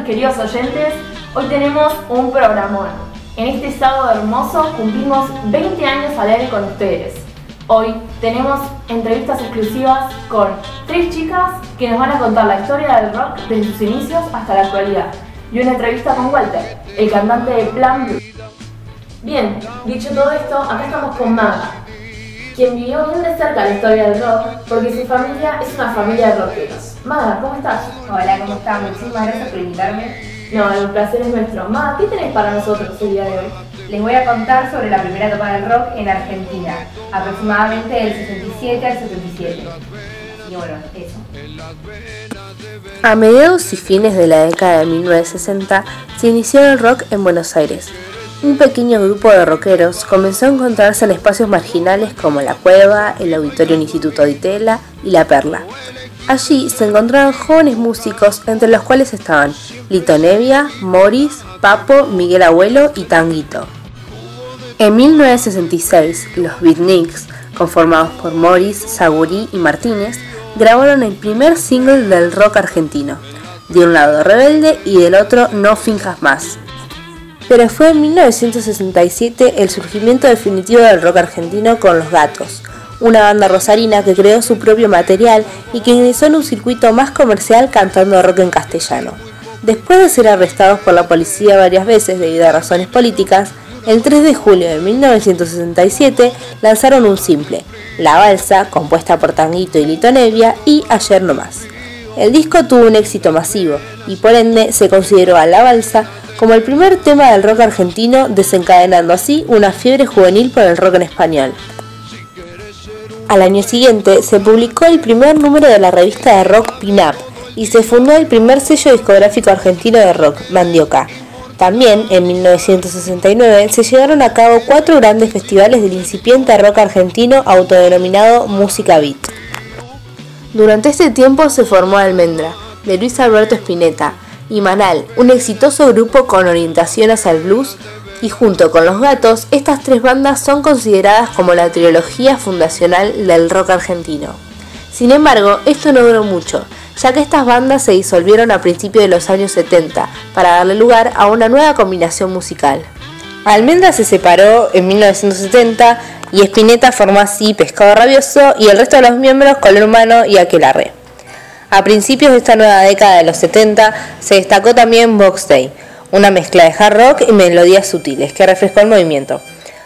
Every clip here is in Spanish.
queridos oyentes. Hoy tenemos un programón. En este sábado hermoso cumplimos 20 años al aire con ustedes. Hoy tenemos entrevistas exclusivas con 3 chicas que nos van a contar la historia del rock desde sus inicios hasta la actualidad. Y una entrevista con Walter, el cantante de Plan Blue. Bien, dicho todo esto, acá estamos con Maga, quien vivió bien de cerca la historia del rock porque su familia es una familia de rockeros. Maga, ¿cómo estás? Hola, ¿cómo estás? Muchísimas gracias por invitarme. No, el placer es nuestro. Maga, ¿qué tenés para nosotros el día de hoy? Les voy a contar sobre la primera etapa del rock en Argentina, aproximadamente del 67 al 77. Y bueno, eso. A mediados y fines de la década de 1960 se inició el rock en Buenos Aires. Un pequeño grupo de rockeros comenzó a encontrarse en espacios marginales como La Cueva, el Auditorio Instituto Di Tella y La Perla. Allí se encontraron jóvenes músicos, entre los cuales estaban Lito Nebbia, Morris, Papo, Miguel Abuelo y Tanguito. En 1966, los Beatniks, conformados por Morris, Sagurí y Martínez, grabaron el primer single del rock argentino, de un lado Rebelde y del otro No Finjas Más. Pero fue en 1967 el surgimiento definitivo del rock argentino con Los Gatos, una banda rosarina que creó su propio material y que ingresó en un circuito más comercial cantando rock en castellano. Después de ser arrestados por la policía varias veces debido a razones políticas, el 3 de julio de 1967 lanzaron un simple, La Balsa, compuesta por Tanguito y Lito Nebbia, y Ayer No Más. El disco tuvo un éxito masivo y por ende se consideró a La Balsa como el primer tema del rock argentino, desencadenando así una fiebre juvenil por el rock en español. Al año siguiente se publicó el primer número de la revista de rock Pin Up y se fundó el primer sello discográfico argentino de rock, Mandioca. También, en 1969, se llevaron a cabo 4 grandes festivales del incipiente rock argentino autodenominado Música Beat. Durante este tiempo se formó Almendra, de Luis Alberto Spinetta, y Manal, un exitoso grupo con orientación hacia el blues, y junto con Los Gatos, estas 3 bandas son consideradas como la trilogía fundacional del rock argentino. Sin embargo, esto no duró mucho, ya que estas bandas se disolvieron a principios de los años 70 para darle lugar a una nueva combinación musical. Almendra se separó en 1970 y Spinetta formó así Pescado Rabioso y el resto de los miembros Color Humano y Aquelarre. A principios de esta nueva década de los 70 se destacó también Box Day, una mezcla de hard rock y melodías sutiles que refrescó el movimiento.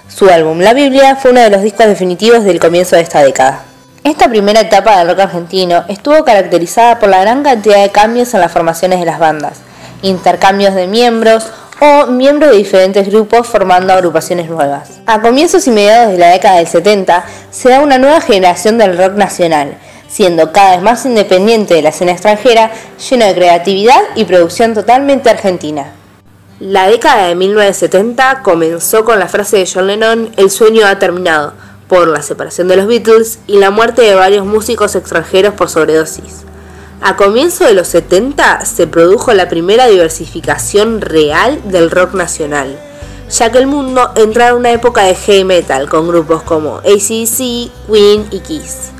Su álbum La Biblia fue uno de los discos definitivos del comienzo de esta década. Esta primera etapa del rock argentino estuvo caracterizada por la gran cantidad de cambios en las formaciones de las bandas, intercambios de miembros o miembros de diferentes grupos formando agrupaciones nuevas. A comienzos y mediados de la década del 70 se da una nueva generación del rock nacional, siendo cada vez más independiente de la escena extranjera, lleno de creatividad y producción totalmente argentina. La década de 1970 comenzó con la frase de John Lennon: "El sueño ha terminado", por la separación de los Beatles y la muerte de varios músicos extranjeros por sobredosis. A comienzos de los 70 se produjo la primera diversificación real del rock nacional, ya que el mundo entró en una época de heavy metal con grupos como AC/DC, Queen y Kiss.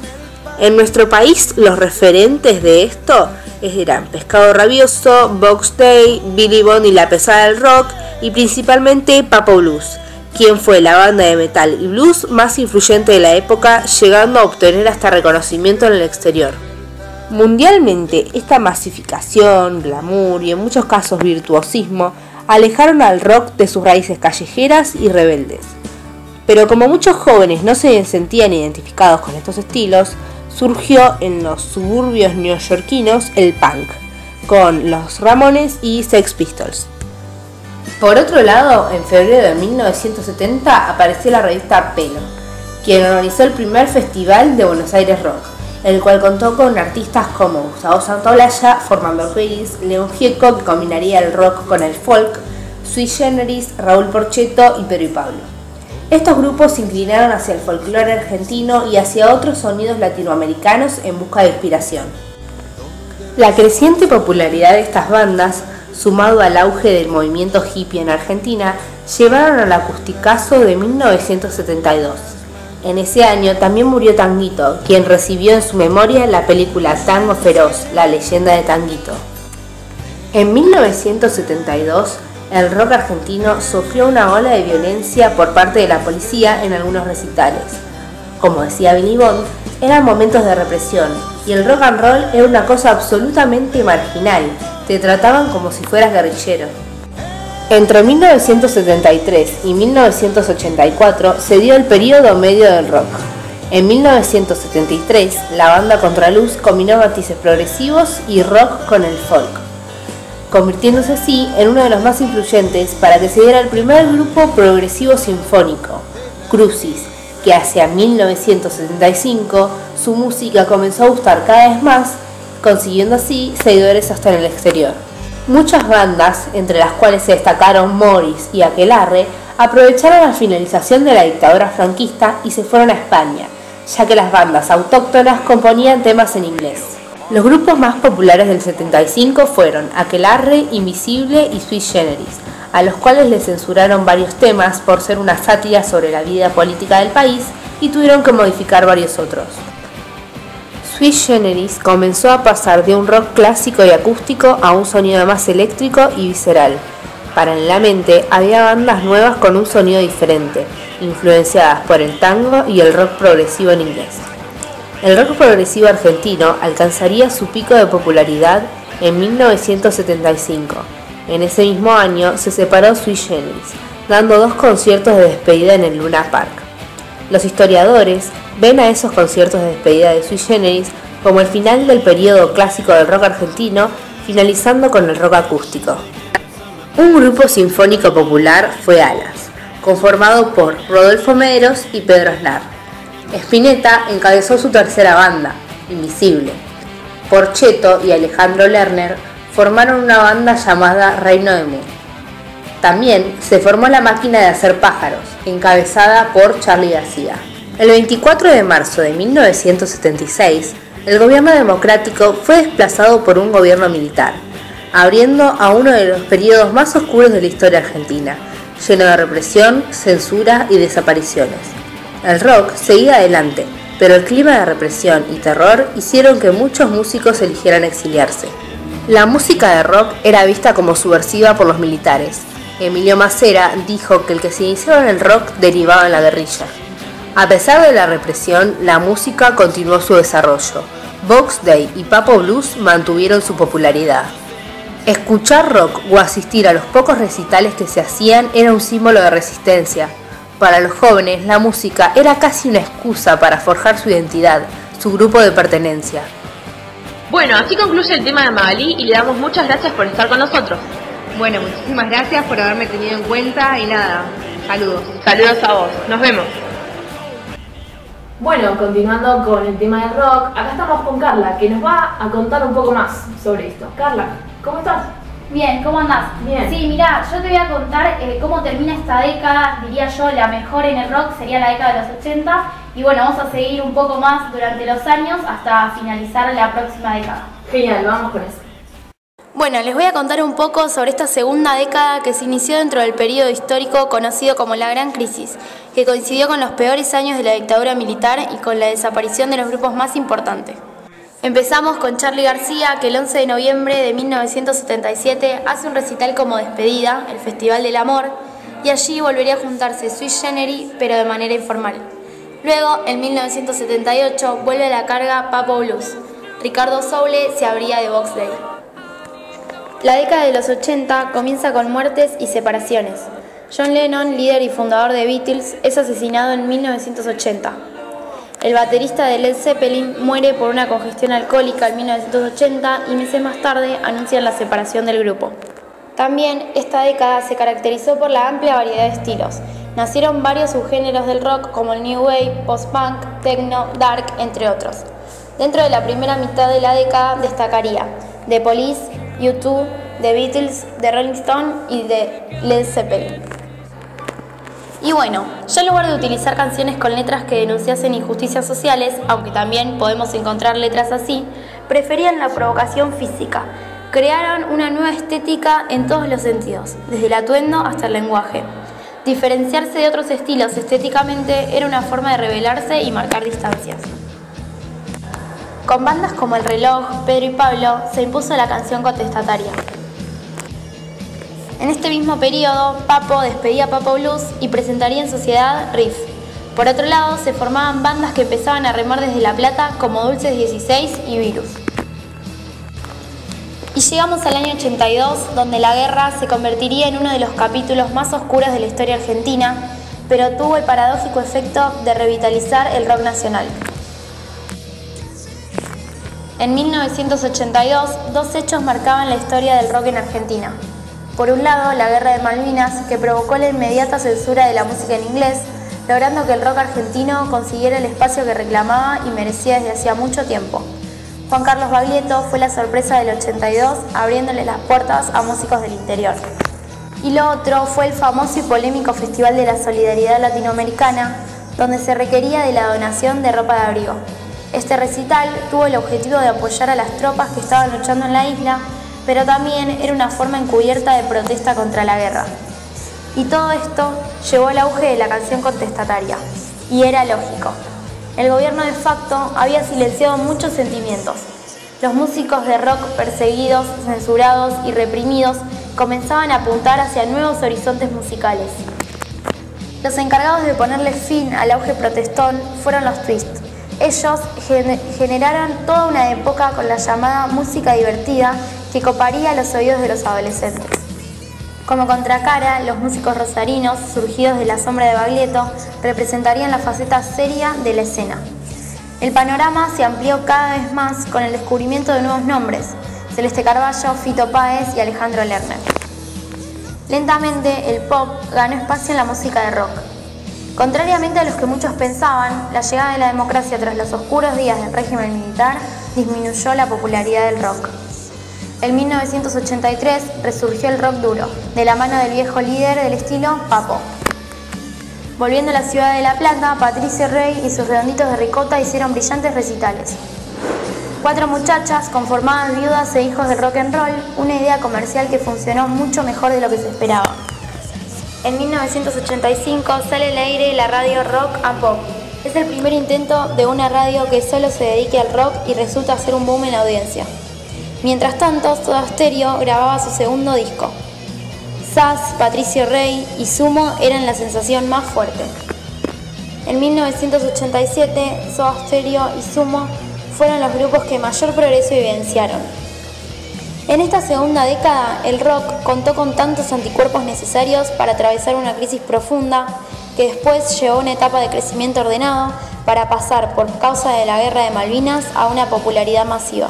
En nuestro país los referentes de esto eran Pescado Rabioso, Box Day, Billy Bond y La Pesada del Rock y principalmente Papo Blues, quien fue la banda de metal y blues más influyente de la época, llegando a obtener hasta reconocimiento en el exterior. Mundialmente, esta masificación, glamour y en muchos casos virtuosismo alejaron al rock de sus raíces callejeras y rebeldes. Pero como muchos jóvenes no se sentían identificados con estos estilos, surgió en los suburbios neoyorquinos el punk, con los Ramones y Sex Pistols. Por otro lado, en febrero de 1970 apareció la revista Pelo, quien organizó el primer festival de Buenos Aires Rock, el cual contó con artistas como Gustavo Santaolalla, formando Arcoiris, León Gieco, que combinaría el rock con el folk, Sui Generis, Raúl Porchetto y Pedro y Pablo. Estos grupos se inclinaron hacia el folclore argentino y hacia otros sonidos latinoamericanos en busca de inspiración. La creciente popularidad de estas bandas, sumado al auge del movimiento hippie en Argentina, llevaron al acusticazo de 1972. En ese año también murió Tanguito, quien recibió en su memoria la película Tango Feroz, la leyenda de Tanguito. En 1972, el rock argentino sufrió una ola de violencia por parte de la policía en algunos recitales. Como decía Billy Bond, eran momentos de represión y el rock and roll era una cosa absolutamente marginal, te trataban como si fueras guerrillero. Entre 1973 y 1984 se dio el período medio del rock. En 1973, la banda Contraluz combinó matices progresivos y rock con el folk, convirtiéndose así en uno de los más influyentes para que se diera el primer grupo progresivo sinfónico, Crucis, que hacia 1975 su música comenzó a gustar cada vez más, consiguiendo así seguidores hasta en el exterior. Muchas bandas, entre las cuales se destacaron Morris y Aquelarre, aprovecharon la finalización de la dictadura franquista y se fueron a España, ya que las bandas autóctonas componían temas en inglés. Los grupos más populares del 75 fueron Aquelarre, Invisible y Sui Generis, a los cuales les censuraron varios temas por ser una sátira sobre la vida política del país y tuvieron que modificar varios otros. Sui Generis comenzó a pasar de un rock clásico y acústico a un sonido más eléctrico y visceral. Paralelamente, había bandas nuevas con un sonido diferente, influenciadas por el tango y el rock progresivo en inglés. El rock progresivo argentino alcanzaría su pico de popularidad en 1975. En ese mismo año se separó Sui Generis, dando 2 conciertos de despedida en el Luna Park. Los historiadores ven a esos conciertos de despedida de Sui Generis como el final del periodo clásico del rock argentino, finalizando con el rock acústico. Un grupo sinfónico popular fue Alas, conformado por Rodolfo Mederos y Pedro Aznar. Spinetta encabezó su tercera banda, Invisible. Porchetto y Alejandro Lerner formaron una banda llamada Reino de Mu. También se formó la Máquina de Hacer Pájaros, encabezada por Charly García. El 24 de marzo de 1976, el gobierno democrático fue desplazado por un gobierno militar, abriendo a uno de los periodos más oscuros de la historia argentina, lleno de represión, censura y desapariciones. El rock seguía adelante, pero el clima de represión y terror hicieron que muchos músicos eligieran exiliarse. La música de rock era vista como subversiva por los militares. Emilio Macera dijo que el que se inició en el rock derivaba en la guerrilla. A pesar de la represión, la música continuó su desarrollo. Box Day y Papo Blues mantuvieron su popularidad. Escuchar rock o asistir a los pocos recitales que se hacían era un símbolo de resistencia. Para los jóvenes, la música era casi una excusa para forjar su identidad, su grupo de pertenencia. Bueno, así concluye el tema de Magalí y le damos muchas gracias por estar con nosotros. Bueno, muchísimas gracias por haberme tenido en cuenta y nada, saludos. Saludos a vos, nos vemos. Bueno, continuando con el tema del rock, acá estamos con Carla, que nos va a contar un poco más sobre esto. Carla, ¿cómo estás? Bien, ¿cómo andás? Bien. Sí, mirá, yo te voy a contar cómo termina esta década. Diría yo, la mejor en el rock sería la década de los 80. Y bueno, vamos a seguir un poco más durante los años hasta finalizar la próxima década. Genial, vamos con eso. Bueno, les voy a contar un poco sobre esta segunda década que se inició dentro del periodo histórico conocido como la Gran Crisis, que coincidió con los peores años de la dictadura militar y con la desaparición de los grupos más importantes. Empezamos con Charly García, que el 11 de noviembre de 1977 hace un recital como despedida, el Festival del Amor, y allí volvería a juntarse Sui Generis, pero de manera informal. Luego, en 1978, vuelve a la carga Papo Blues. Ricardo Soule se abría de Box Day. La década de los 80 comienza con muertes y separaciones. John Lennon, líder y fundador de Beatles, es asesinado en 1980. El baterista de Led Zeppelin muere por una congestión alcohólica en 1980 y meses más tarde anuncian la separación del grupo. También esta década se caracterizó por la amplia variedad de estilos. Nacieron varios subgéneros del rock como el New Wave, Post-Punk, Techno, Dark, entre otros. Dentro de la primera mitad de la década destacaría The Police, U2, The Beatles, The Rolling Stones y The Led Zeppelin. Y bueno, ya en lugar de utilizar canciones con letras que denunciasen injusticias sociales, aunque también podemos encontrar letras así, preferían la provocación física. Crearon una nueva estética en todos los sentidos, desde el atuendo hasta el lenguaje. Diferenciarse de otros estilos estéticamente era una forma de rebelarse y marcar distancias. Con bandas como El Reloj, Pedro y Pablo, se impuso la canción contestataria. En este mismo periodo, Papo despedía Papo Blues y presentaría en sociedad Riff. Por otro lado, se formaban bandas que empezaban a remar desde La Plata como Dulces 16 y Virus. Y llegamos al año 82, donde la guerra se convertiría en uno de los capítulos más oscuros de la historia argentina, pero tuvo el paradójico efecto de revitalizar el rock nacional. En 1982, dos hechos marcaban la historia del rock en Argentina. Por un lado, la Guerra de Malvinas, que provocó la inmediata censura de la música en inglés, logrando que el rock argentino consiguiera el espacio que reclamaba y merecía desde hacía mucho tiempo. Juan Carlos Baglietto fue la sorpresa del 82, abriéndole las puertas a músicos del interior. Y lo otro fue el famoso y polémico Festival de la Solidaridad Latinoamericana, donde se requería de la donación de ropa de abrigo. Este recital tuvo el objetivo de apoyar a las tropas que estaban luchando en la isla, pero también era una forma encubierta de protesta contra la guerra. Y todo esto llevó al auge de la canción contestataria. Y era lógico. El gobierno de facto había silenciado muchos sentimientos. Los músicos de rock perseguidos, censurados y reprimidos comenzaban a apuntar hacia nuevos horizontes musicales. Los encargados de ponerle fin al auge protestón fueron los Twist. Ellos generaron toda una época con la llamada música divertida que coparía los oídos de los adolescentes. Como contracara, los músicos rosarinos, surgidos de la sombra de Baglietto, representarían la faceta seria de la escena. El panorama se amplió cada vez más con el descubrimiento de nuevos nombres: Celeste Carballo, Fito Páez y Alejandro Lerner. Lentamente, el pop ganó espacio en la música de rock. Contrariamente a lo que muchos pensaban, la llegada de la democracia tras los oscuros días del régimen militar disminuyó la popularidad del rock. En 1983 resurgió el rock duro, de la mano del viejo líder del estilo, Papo. Volviendo a la ciudad de La Plata, Patricio Rey y sus Redonditos de Ricota hicieron brillantes recitales. 4 muchachas conformadas viudas e hijos del rock and roll, una idea comercial que funcionó mucho mejor de lo que se esperaba. En 1985 sale al aire la radio Rock and Pop. Es el primer intento de una radio que solo se dedique al rock y resulta ser un boom en la audiencia. Mientras tanto, Soda Stereo grababa su segundo disco. Sass, Patricio Rey y Sumo eran la sensación más fuerte. En 1987, Soda Stereo y Sumo fueron los grupos que mayor progreso evidenciaron. En esta segunda década, el rock contó con tantos anticuerpos necesarios para atravesar una crisis profunda que después llevó a una etapa de crecimiento ordenado para pasar, por causa de la Guerra de Malvinas, a una popularidad masiva.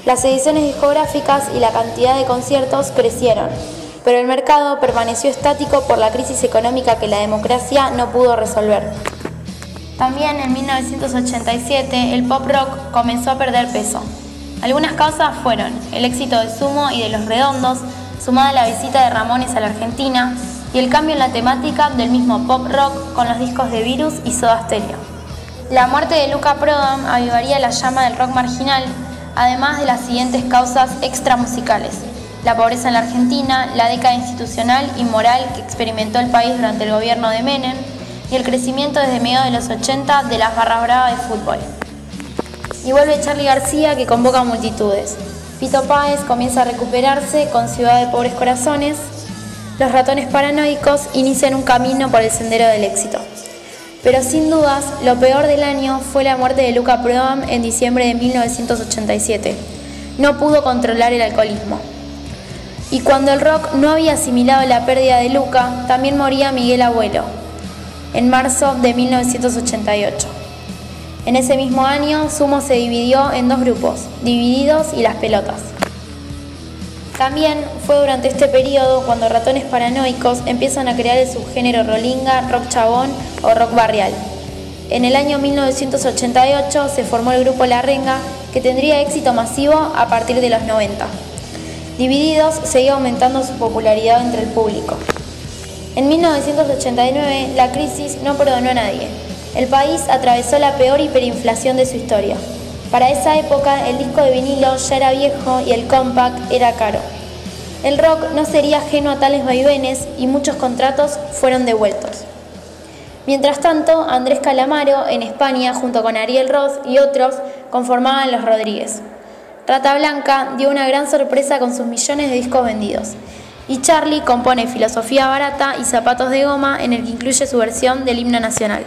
Las ediciones discográficas y la cantidad de conciertos crecieron, pero el mercado permaneció estático por la crisis económica que la democracia no pudo resolver. También en 1987 el pop rock comenzó a perder peso. Algunas causas fueron el éxito de Sumo y de Los Redondos, sumada a la visita de Ramones a la Argentina, y el cambio en la temática del mismo pop rock con los discos de Virus y Soda Stereo. La muerte de Luca Prodan avivaría la llama del rock marginal, además de las siguientes causas extramusicales: la pobreza en la Argentina, la década institucional y moral que experimentó el país durante el gobierno de Menem y el crecimiento desde mediados de los 80 de las barras bravas de fútbol. Y vuelve Charly García, que convoca multitudes. Fito Páez comienza a recuperarse con Ciudad de Pobres Corazones. Los Ratones Paranoicos inician un camino por el sendero del éxito. Pero sin dudas, lo peor del año fue la muerte de Luca Prodan en diciembre de 1987. No pudo controlar el alcoholismo. Y cuando el rock no había asimilado la pérdida de Luca, también moría Miguel Abuelo, en marzo de 1988. En ese mismo año, Sumo se dividió en dos grupos, Divididos y Las Pelotas. También fue durante este periodo cuando Ratones Paranoicos empiezan a crear el subgénero rolinga, rock chabón o rock barrial. En el año 1988 se formó el grupo La Renga, que tendría éxito masivo a partir de los 90. Divididos seguía aumentando su popularidad entre el público. En 1989, la crisis no perdonó a nadie. El país atravesó la peor hiperinflación de su historia. Para esa época, el disco de vinilo ya era viejo y el compact era caro. El rock no sería ajeno a tales vaivenes y muchos contratos fueron devueltos. Mientras tanto, Andrés Calamaro, en España, junto con Ariel Roth y otros, conformaban Los Rodríguez. Rata Blanca dio una gran sorpresa con sus millones de discos vendidos. y Charlie compone Filosofía Barata y Zapatos de Goma, en el que incluye su versión del himno nacional.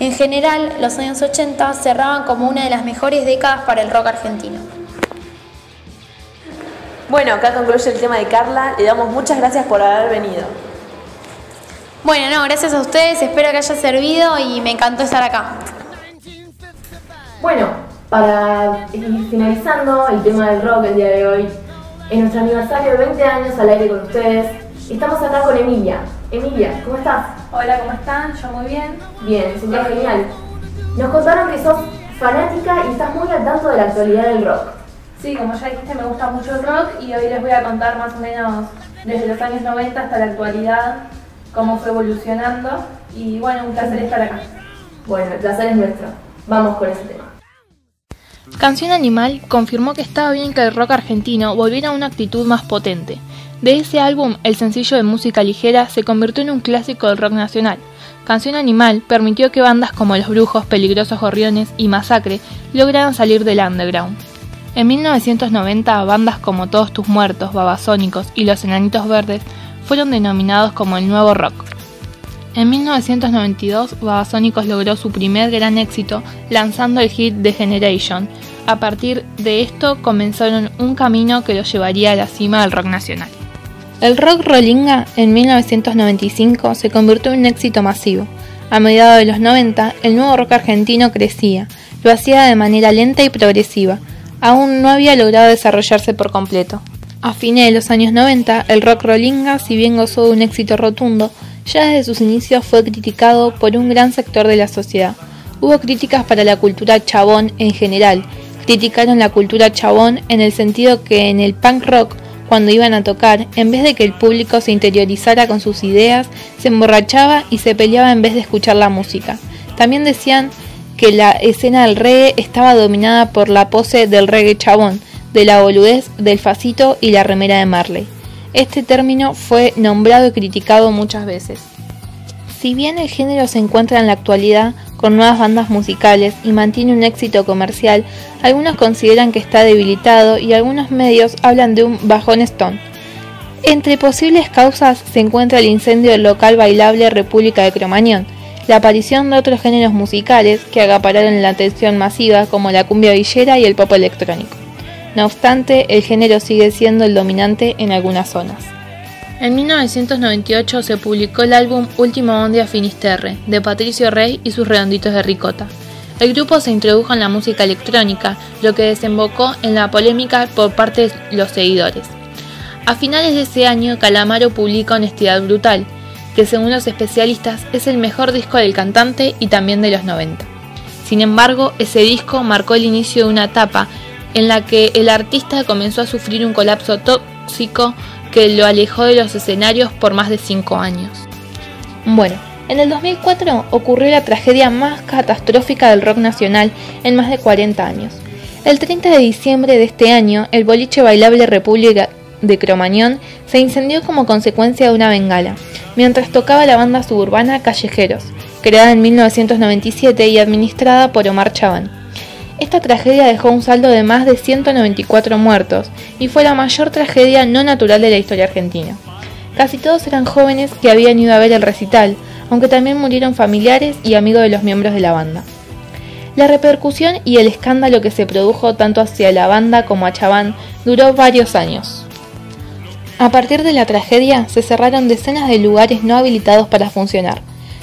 En general, los años 80 cerraban como una de las mejores décadas para el rock argentino. Bueno, acá concluye el tema de Carla, le damos muchas gracias por haber venido. Bueno, gracias a ustedes, espero que haya servido y me encantó estar acá. Bueno, para ir finalizando el tema del rock el día de hoy, en nuestro aniversario de 20 años al aire con ustedes, estamos acá con Emilia. Emilia, ¿cómo estás? Hola, ¿cómo están? Yo muy bien. Bien, súper genial. Nos contaron que sos fanática y estás muy al tanto de la actualidad del rock. Sí, como ya dijiste, me gusta mucho el rock y hoy les voy a contar más o menos desde los años 90 hasta la actualidad cómo fue evolucionando y bueno, un placer estar acá. Bueno, el placer es nuestro. Vamos con ese tema. Canción Animal confirmó que estaba bien que el rock argentino volviera a una actitud más potente. De ese álbum, el sencillo de música ligera se convirtió en un clásico del rock nacional. Canción Animal permitió que bandas como Los Brujos, Peligrosos Gorriones y Masacre lograran salir del underground. En 1990, bandas como Todos Tus Muertos, Babasónicos y Los Enanitos Verdes fueron denominados como el nuevo rock. En 1992, Babasónicos logró su primer gran éxito lanzando el hit The Generation. A partir de esto comenzaron un camino que los llevaría a la cima del rock nacional. El rock rolinga en 1995 se convirtió en un éxito masivo. A mediados de los 90, el nuevo rock argentino crecía, lo hacía de manera lenta y progresiva. Aún no había logrado desarrollarse por completo. A fines de los años 90, el rock rolinga, si bien gozó de un éxito rotundo, ya desde sus inicios fue criticado por un gran sector de la sociedad. Hubo críticas para la cultura chabón en general. Criticaron la cultura chabón en el sentido que en el punk rock, cuando iban a tocar, en vez de que el público se interiorizara con sus ideas, se emborrachaba y se peleaba en vez de escuchar la música. También decían que la escena del reggae estaba dominada por la pose del reggae chabón, de la boludez, del facito y la remera de Marley. Este término fue nombrado y criticado muchas veces. Si bien el género se encuentra en la actualidad con nuevas bandas musicales y mantiene un éxito comercial, algunos consideran que está debilitado y algunos medios hablan de un bajón stone. Entre posibles causas se encuentra el incendio del local bailable República de Cromañón, la aparición de otros géneros musicales que acapararon la atención masiva como la cumbia villera y el pop electrónico. No obstante, el género sigue siendo el dominante en algunas zonas. En 1998 se publicó el álbum Último Bondi a Finisterre, de Patricio Rey y sus Redonditos de Ricota. El grupo se introdujo en la música electrónica, lo que desembocó en la polémica por parte de los seguidores. A finales de ese año, Calamaro publica Honestidad Brutal, que según los especialistas es el mejor disco del cantante y también de los 90. Sin embargo, ese disco marcó el inicio de una etapa en la que el artista comenzó a sufrir un colapso tóxico que lo alejó de los escenarios por más de 5 años. Bueno, en el 2004 ocurrió la tragedia más catastrófica del rock nacional en más de 40 años. El 30 de diciembre de este año, el boliche bailable República de Cromañón se incendió como consecuencia de una bengala, mientras tocaba la banda suburbana Callejeros, creada en 1997 y administrada por Omar Chabán. Esta tragedia dejó un saldo de más de 194 muertos y fue la mayor tragedia no natural de la historia argentina. Casi todos eran jóvenes que habían ido a ver el recital, aunque también murieron familiares y amigos de los miembros de la banda. La repercusión y el escándalo que se produjo tanto hacia la banda como a Chabán duró varios años. A partir de la tragedia se cerraron decenas de lugares no habilitados para funcionar,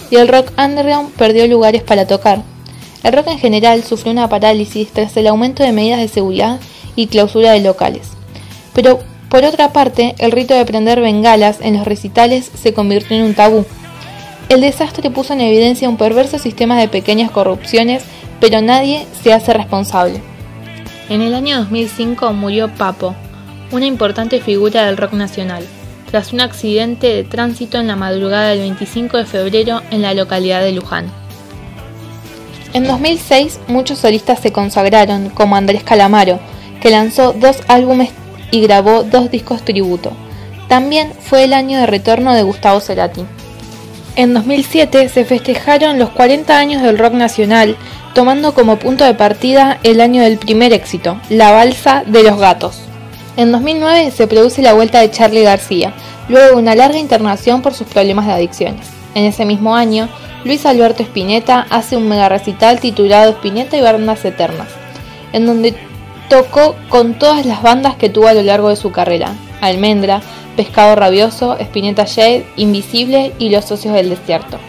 y el rock underground perdió lugares para tocar. El rock en general sufrió una parálisis tras el aumento de medidas de seguridad y clausura de locales. Pero, por otra parte, el rito de prender bengalas en los recitales se convirtió en un tabú. El desastre puso en evidencia un perverso sistema de pequeñas corrupciones, pero nadie se hace responsable. En el año 2005 murió Papo, una importante figura del rock nacional, tras un accidente de tránsito en la madrugada del 25 de febrero en la localidad de Luján. En 2006 muchos solistas se consagraron, como Andrés Calamaro, que lanzó 2 álbumes y grabó 2 discos tributo. También fue el año de retorno de Gustavo Cerati. En 2007 se festejaron los 40 años del rock nacional, tomando como punto de partida el año del primer éxito, La Balsa de los Gatos. En 2009 se produce la vuelta de Charly García, luego de una larga internación por sus problemas de adicciones. En ese mismo año, Luis Alberto Spinetta hace un mega recital titulado Spinetta y Bandas Eternas, en donde tocó con todas las bandas que tuvo a lo largo de su carrera: Almendra, Pescado Rabioso, Spinetta Jade, Invisible y Los Socios del Desierto.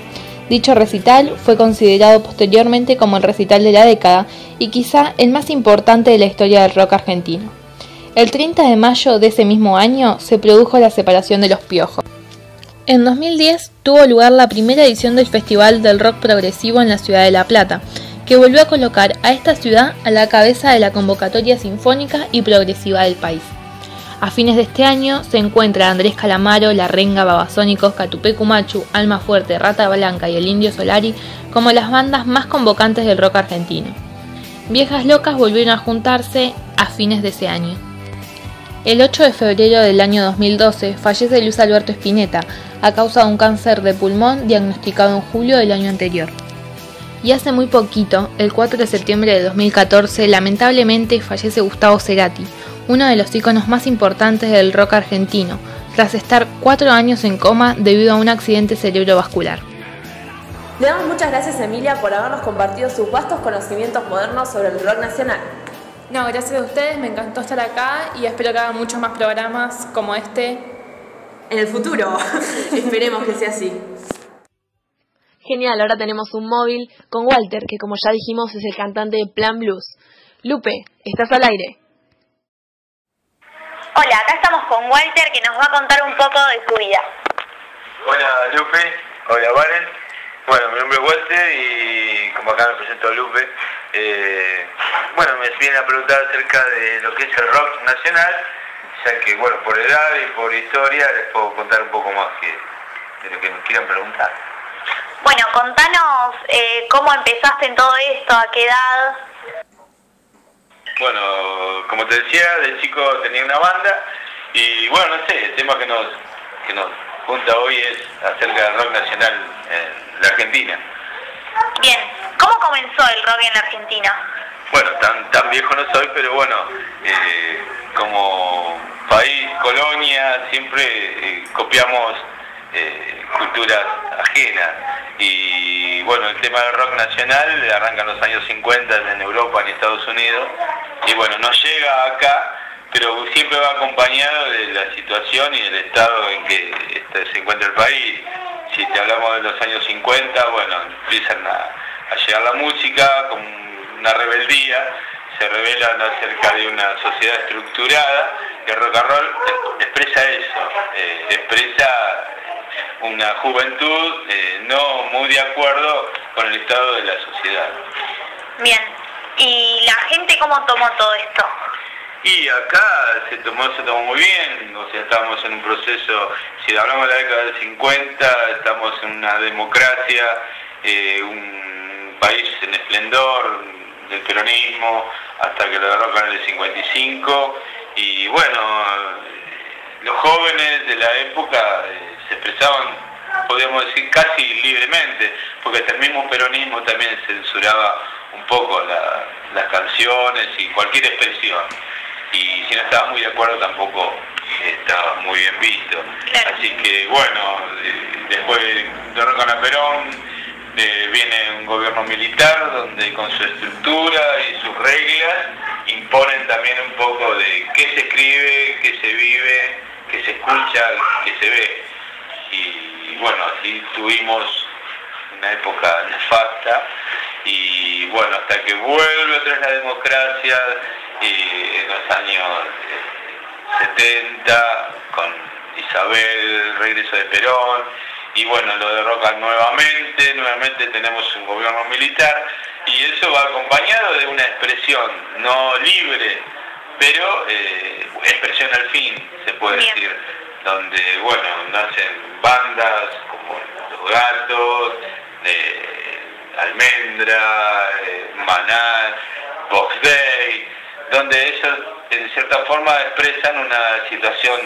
Dicho recital fue considerado posteriormente como el recital de la década y quizá el más importante de la historia del rock argentino. El 30 de mayo de ese mismo año se produjo la separación de Los Piojos. En 2010 tuvo lugar la primera edición del Festival del Rock Progresivo en la ciudad de La Plata, que volvió a colocar a esta ciudad a la cabeza de la convocatoria sinfónica y progresiva del país. A fines de este año se encuentra Andrés Calamaro, La Renga, Babasónicos, Catupecu Machu, Alma Fuerte, Rata Blanca y El Indio Solari como las bandas más convocantes del rock argentino. Viejas Locas volvieron a juntarse a fines de ese año. El 8 de febrero del año 2012 fallece Luis Alberto Spinetta a causa de un cáncer de pulmón diagnosticado en julio del año anterior. Y hace muy poquito, el 4 de septiembre de 2014, lamentablemente fallece Gustavo Cerati, uno de los íconos más importantes del rock argentino, tras estar 4 años en coma debido a un accidente cerebrovascular. Le damos muchas gracias a Emilia por habernos compartido sus vastos conocimientos modernos sobre el rock nacional. No, gracias a ustedes, me encantó estar acá y espero que hagan muchos más programas como este en el futuro. Esperemos que sea así. Genial, ahora tenemos un móvil con Walter, que como ya dijimos es el cantante de Plan Blues. Lupe, estás al aire. Hola, acá estamos con Walter, que nos va a contar un poco de su vida. Hola Lupe, hola Valen. Bueno, mi nombre es Walter y como acá me presento a Lupe, bueno, me vienen a preguntar acerca de lo que es el rock nacional, ya que, bueno, por edad y por historia les puedo contar un poco más de lo que nos quieran preguntar. Bueno, contanos cómo empezaste en todo esto, a qué edad. Bueno, como te decía, de chico tenía una banda y, bueno, no sé, el tema que nos junta hoy es acerca del rock nacional en la Argentina. Bien, ¿cómo comenzó el rock en la Argentina? Bueno, tan viejo no soy, pero bueno, como país, colonia, siempre copiamos culturas ajenas. Y bueno, el tema del rock nacional arranca en los años 50 en Europa, en Estados Unidos, y bueno, no llega acá, pero siempre va acompañado de la situación y del estado en que se encuentra el país. Si te hablamos de los años 50, bueno, empiezan a llegar la música con una rebeldía, se rebelan acerca de una sociedad estructurada, y el rock and roll expresa eso, expresa una juventud no muy de acuerdo con el estado de la sociedad. Bien, ¿y la gente cómo tomó todo esto? Y acá se tomó muy bien, o sea, estamos en un proceso, si hablamos de la década del 50, estamos en una democracia, un país en esplendor del peronismo, hasta que lo derrocan en el 55, y bueno, los jóvenes de la época se expresaban, podríamos decir, casi libremente, porque hasta el mismo peronismo también censuraba un poco las canciones y cualquier expresión. Y si no estabas muy de acuerdo tampoco estaba muy bien visto. Claro. Así que bueno, después derrocan a Perón, viene un gobierno militar donde con su estructura y sus reglas imponen también un poco de qué se escribe, qué se vive, qué se escucha, qué se ve. Y bueno, así tuvimos una época nefasta y bueno, hasta que vuelve otra vez la democracia en los años 70 con Isabel, el regreso de Perón, y bueno, lo derrocan nuevamente tenemos un gobierno militar y eso va acompañado de una expresión no libre, pero expresión al fin, se puede decir, donde bueno, nacen bandas como Los Gatos, Almendra, Maná, Box Day, donde ellos en cierta forma expresan una situación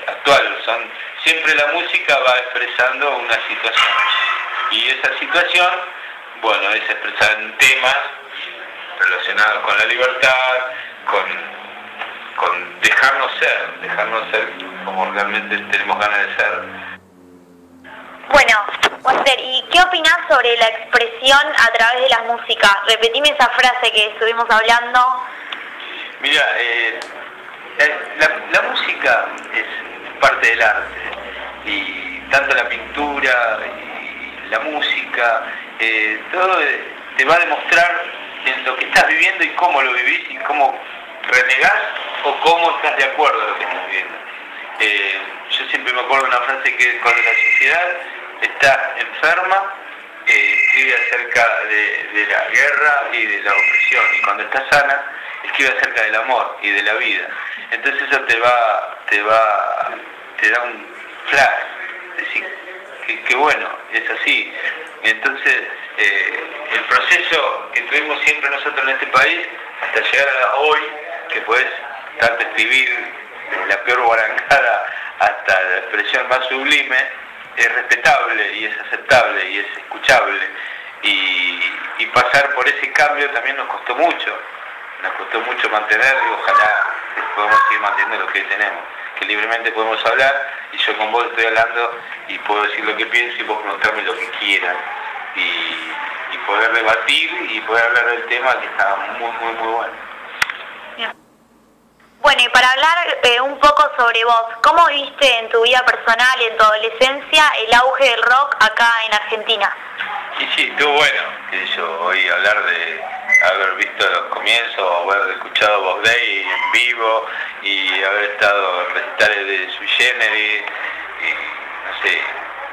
actual. Siempre la música va expresando una situación y esa situación, bueno, es expresada en temas relacionados con la libertad, con dejarnos ser como realmente tenemos ganas de ser. Bueno, Walter, ¿y qué opinás sobre la expresión a través de la música? Repetime esa frase que estuvimos hablando. Mira, la música es parte del arte, y tanto la pintura y la música, todo te va a demostrar en lo que estás viviendo y cómo lo vivís y cómo renegás o cómo estás de acuerdo a lo que estás viviendo. Yo siempre me acuerdo de una frase que cuando la sociedad está enferma, escribe acerca de la guerra y de la opresión, y cuando está sana, escribe acerca del amor y de la vida. Entonces eso te da un flash, decir que bueno, es así. Entonces el proceso que tuvimos siempre nosotros en este país, hasta llegar a hoy, que podés tanto escribir la peor guarangada hasta la expresión más sublime, es respetable y es aceptable y es escuchable, y pasar por ese cambio también nos costó mucho mantener, y ojalá podamos seguir manteniendo lo que tenemos, que libremente podemos hablar, y yo con vos estoy hablando y puedo decir lo que pienso y vos preguntarme lo que quieras, y poder debatir y poder hablar del tema, que está muy bueno. Bueno, y para hablar un poco sobre vos, ¿cómo viste en tu vida personal, en tu adolescencia, el auge del rock acá en Argentina? Y sí, estuvo bueno, que yo oí hablar de haber visto los comienzos, haber escuchado Bob Day en vivo y haber estado en recitales de Sui Generis, y no sé,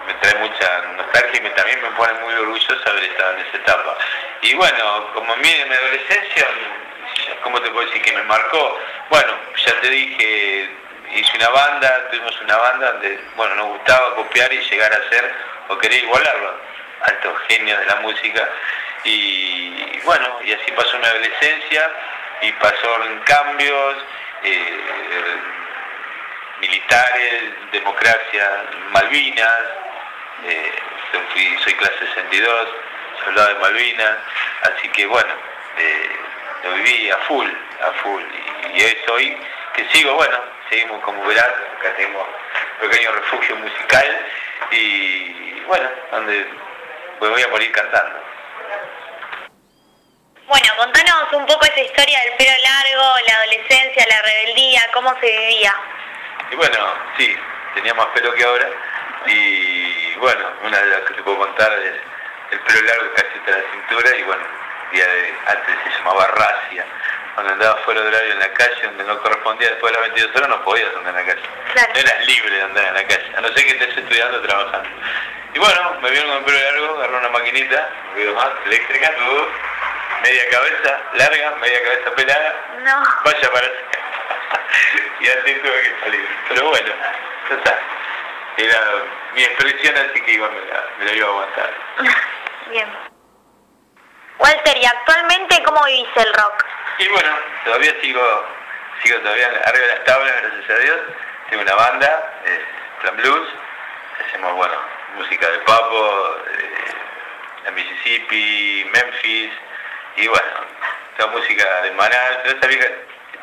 me trae mucha nostalgia y también me pone muy orgulloso haber estado en esa etapa. Y bueno, como a mí en mi adolescencia, ¿cómo te puedo decir que me marcó? Bueno, ya te dije, hice una banda, tuvimos una banda donde, bueno, nos gustaba copiar y llegar a ser, o querer igualarlo, altos genios de la música, y bueno, y así pasó mi adolescencia, y pasó en cambios, militares, democracia, Malvinas, soy clase 62, soldado de Malvinas, así que bueno, lo viví a full, y es hoy que sigo, bueno, seguimos como verás, acá tenemos un pequeño refugio musical, y bueno, donde me voy a morir cantando. Bueno, contanos un poco esa historia del pelo largo, la adolescencia, la rebeldía, cómo se vivía. Y bueno, sí, tenía más pelo que ahora, y bueno, una de las que te puedo contar es el pelo largo casi hasta la cintura, y bueno, antes se llamaba racia, cuando andaba fuera de horario en la calle, donde no correspondía después de las 22 horas, no podías andar en la calle. Claro. No eras libre de andar en la calle, a no ser que estés estudiando o trabajando. Y bueno, me vieron con el pelo largo, agarré una maquinita, un poquito más, eléctrica, media cabeza larga, media cabeza pelada, no. Vaya para allá. Y así tuve que salir. Pero bueno, ya está. Era mi expresión, así que igual me la iba a aguantar. Bien. Walter, ¿y actualmente cómo vivís el rock? Y bueno, todavía sigo todavía arriba de las tablas, gracias a Dios. Tengo una banda, Plan Blues, hacemos, bueno, música de Papo, de Mississippi, Memphis, y bueno, toda música de Maná, todas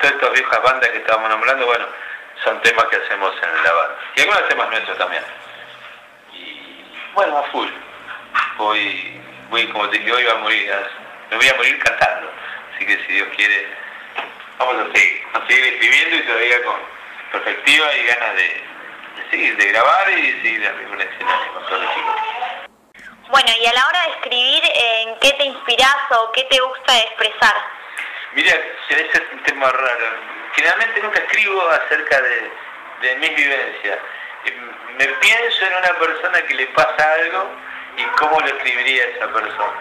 estas viejas bandas que estábamos nombrando, bueno, son temas que hacemos en la banda. Y algunos temas nuestros también. Y bueno, a full. Voy como te digo, me voy a morir cantando. Así que si Dios quiere, vamos a seguir escribiendo, y todavía con perspectiva y ganas de seguir, de grabar y de seguir arriba en un escenario con todos los chicos. Bueno, y a la hora de escribir, ¿en qué te inspirás o qué te gusta expresar? Mira, ese es un tema raro. Generalmente nunca escribo acerca de mis vivencias. Me pienso en una persona que le pasa algo y cómo lo escribiría esa persona.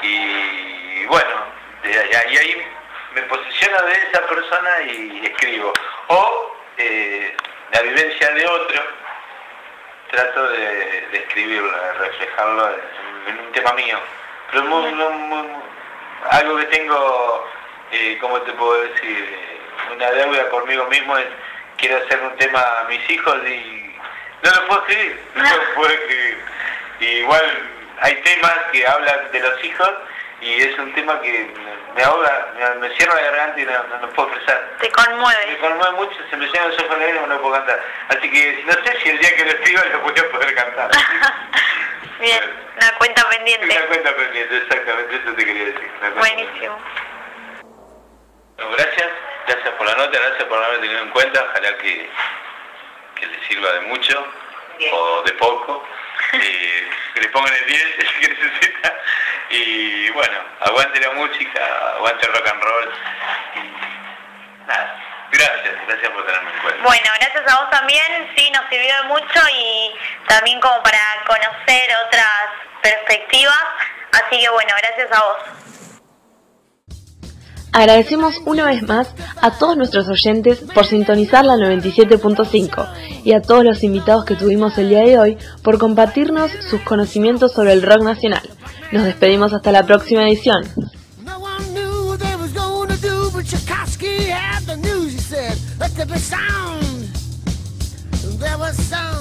Y bueno, y ahí me posiciono de esa persona y escribo. O la vivencia de otro, trato de escribirlo, de reflejarlo en un tema mío. Pero algo que tengo, ¿cómo te puedo decir? Una deuda conmigo mismo es, quiero hacer un tema a mis hijos y no lo puedo escribir, no lo puedo escribir. Y igual hay temas que hablan de los hijos y es un tema que me ahoga, me cierra la garganta y no puedo expresar. Te conmueve. Me conmueve mucho, se me llenan los ojos de lágrimas y no puedo cantar. Así que no sé si el día que lo escriba lo voy a poder cantar. Bien, una cuenta pendiente. Una cuenta pendiente, exactamente, eso te quería decir. Buenísimo. Bueno, gracias por la nota, gracias por haberme tenido en cuenta, ojalá que les sirva de mucho, o de poco, que les pongan el 10 que necesita, y bueno, aguante la música, aguante el rock and roll, y nada, gracias por tenerme en cuenta. Bueno, gracias a vos también, sí, nos sirvió de mucho y también como para conocer otras perspectivas, así que bueno, gracias a vos. Agradecemos una vez más a todos nuestros oyentes por sintonizar la 97.5 y a todos los invitados que tuvimos el día de hoy por compartirnos sus conocimientos sobre el rock nacional. Nos despedimos hasta la próxima edición. There was some